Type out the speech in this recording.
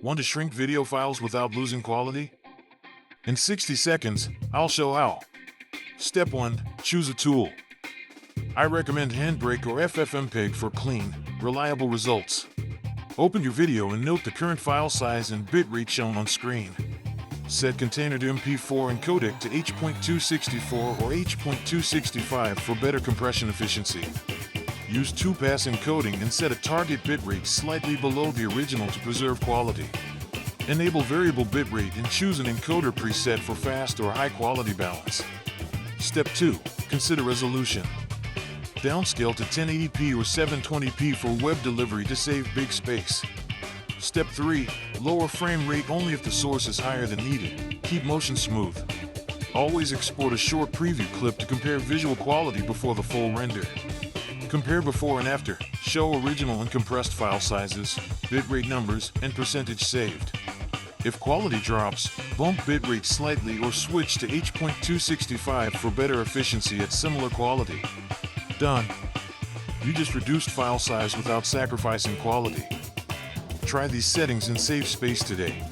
Want to shrink video files without losing quality? In 60 seconds, I'll show how. Step 1. Choose a tool. I recommend Handbrake or FFmpeg for clean, reliable results. Open your video and note the current file size and bitrate shown on screen. Set container to MP4 and codec to H.264 or H.265 for better compression efficiency. Use 2-pass encoding and set a target bitrate slightly below the original to preserve quality. Enable variable bitrate and choose an encoder preset for fast or high-quality balance. Step 2. Consider resolution. Downscale to 1080p or 720p for web delivery to save big space. Step 3. Lower frame rate only if the source is higher than needed. Keep motion smooth. Always export a short preview clip to compare visual quality before the full render. Compare before and after. Show original and compressed file sizes, bitrate numbers, and percentage saved. If quality drops, bump bitrate slightly or switch to H.265 for better efficiency at similar quality. Done. You just reduced file size without sacrificing quality. Try these settings and save space today.